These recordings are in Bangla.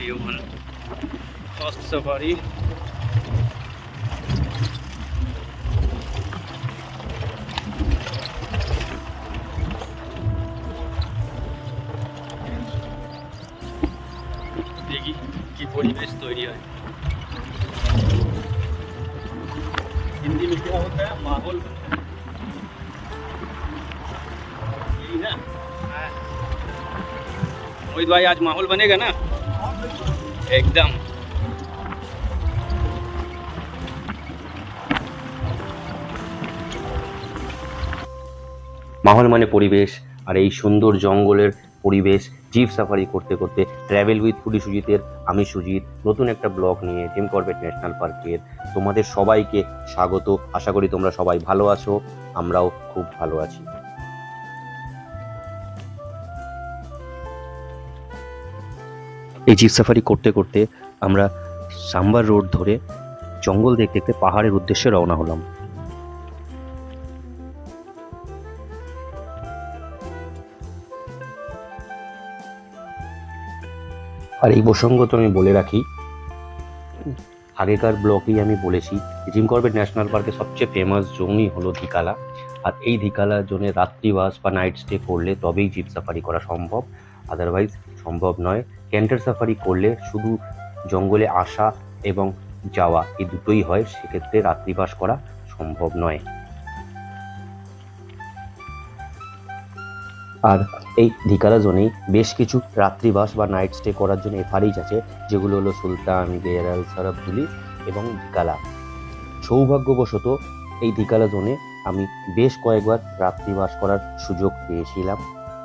Day 1 first safari. देखी की परिवेश तैयारी है। हिंदी में क्या होता है? माहौल ना। मोहित भाई आज माहौल बनेगा ना एकदम। মাহল মানে পরিবেশ, আর এই সুন্দর জঙ্গলের পরিবেশ জিপ সাফারি করতে করতে ট্র্যাভেল উইথ ফুডি সুজিতের আমি সুজিত নতুন একটা ব্লগ নিয়ে জিম করবেট ন্যাশনাল পার্কের তোমাদের সবাইকে স্বাগত। আশা করি তোমরা সবাই ভালো আছো, আমরাও খুব ভালো আছি। এই জিপ সাফারি করতে করতে আমরা সাম্বার রোড ধরে জঙ্গল দেখতে দেখতে পাহাড়ের উদ্দেশ্যে রওনা হলাম। আর এই প্রসঙ্গত আমি বলে রাখি, আগেকার ব্লগেই আমি বলেছি জিম করবেট ন্যাশনাল পার্কে সবচেয়ে ফেমাস জোনই হলো ধিকালা। আর এই ধিকালা জোনে রাত্রিবাস বা নাইট স্টে করলে তবেই জিপ সাফারি করা সম্ভব, আদারওয়াইজ সম্ভব নয়। ক্যান্টার সাফারি করলে শুধু জঙ্গলে আসা এবং যাওয়া এই দুটোই হয়, সেক্ষেত্রে রাত্রিবাস করা সম্ভব নয়। আর এই ধিকালা জোনেই বেশ কিছু রাত্রিবাস বা নাইট স্টে করার জন্য এফআরইচ আছে, যেগুলো হলো সুলতান, গেরাল, সারাবদুলি এবং ধিকালা। সৌভাগ্যবশত এই ধিকালা জোনে আমি বেশ কয়েকবার রাত্রিবাস করার সুযোগ পেয়েছিলাম,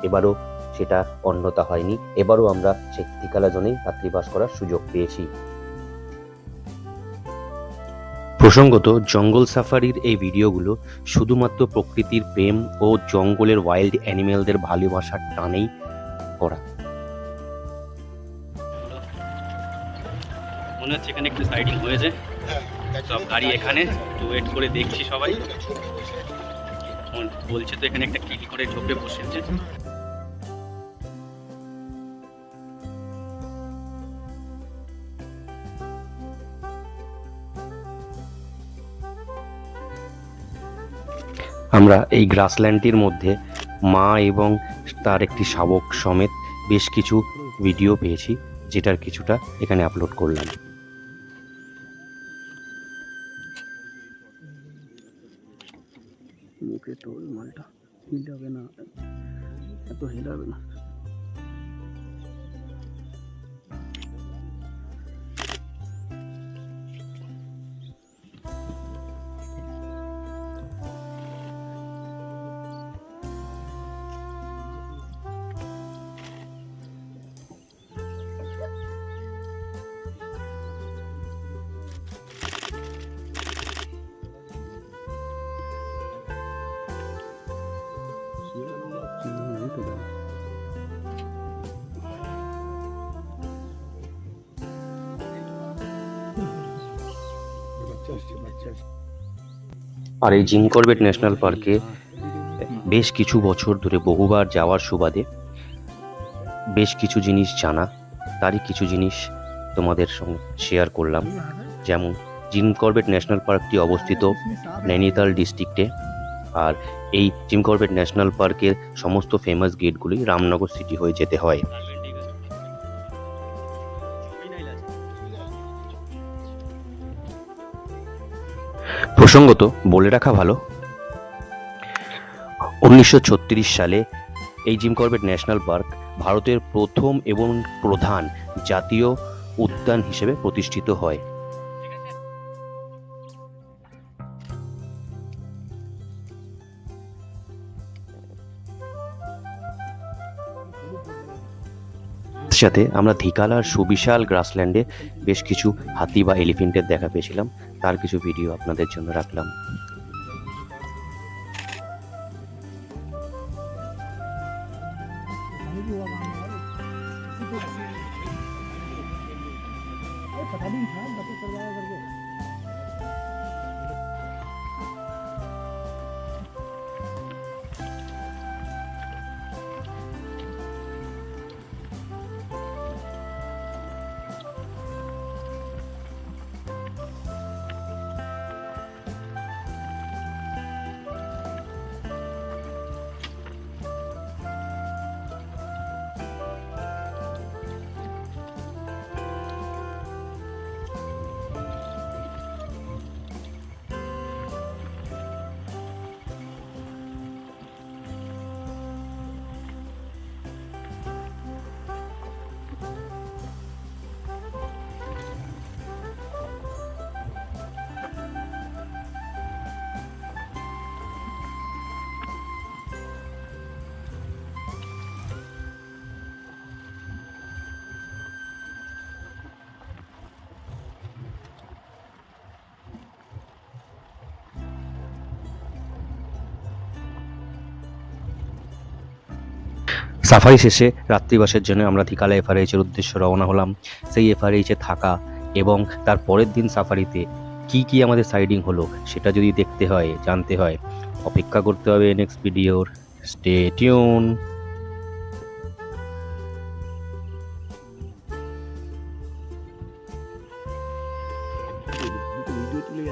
এবারও সেটা অন্যথা হয়নি। এবারও আমরা সেই ধিকালা জোনেই রাত্রিবাস করার সুযোগ পেয়েছি। প্রসঙ্গত জঙ্গল সাফারির এই ভিডিওগুলো শুধুমাত্র প্রকৃতির প্রেম ও জঙ্গলের ওয়াইল্ড অ্যানিমেলদের ভালোবাসার টানেই করা। মনে হচ্ছে এখানে একটু সাইডিং হয়েছে, সব গাড়ি এখানে ওয়েট করে দেখছি সবাই। বলছে তো এখানে একটা কিলি করে ঝোপে বসেছে। আমরা এই গ্রাসল্যান্ডটির মধ্যে মা এবং তার একটি শাবক সমেত বেশ কিছু ভিডিও পেয়েছি, যেটার কিছুটা এখানে আপলোড করলাম। মুখে টোল মালটা হিলাবে না, এত হিলাবে না। আর এই জিম করবেট ন্যাশনাল পার্কে বেশ কিছু বছর ধরে বহুবার যাওয়ার সুবাদে বেশ কিছু জিনিস জানা, তারই কিছু জিনিস তোমাদের সঙ্গে শেয়ার করলাম। যেমন জিম করবেট ন্যাশনাল পার্কটি অবস্থিত নৈনিতাল ডিস্ট্রিক্টে, আর এই জিম করবেট ন্যাশনাল পার্কের সমস্ত ফেমাস গেটগুলি রামনগর সিটি হয়ে যেতে হয়। প্রসঙ্গত বলে রাখা ভালো, 1936 সালে এই জিম করবেট ন্যাশনাল পার্ক ভারতের প্রথম এবং প্রধান জাতীয় উদ্যান হিসেবে প্রতিষ্ঠিত হয়। সাথে আমরা ধিকালার সুবিশাল গ্রাসল্যান্ডে বেশ কিছু হাতি বা এলিফ্যান্টের দেখা পেয়েছিলাম, তার কিছু ভিডিও আপনাদের জন্য রাখলাম। সাফারি শেষে রাত্রিবাসের জন্য আমরা থিকালা এফআরএইচের উদ্দেশ্যে রওনা হলাম। সেই এফআরএইচে থাকা এবং তার পরের দিন সাফারিতে কি কি আমাদের সাইডিং হলো সেটা যদি দেখতে হয়, জানতে হয়, অপেক্ষা করতে হবে নেক্সট ভিডিওর। Stay tune. ভিডিও তুলে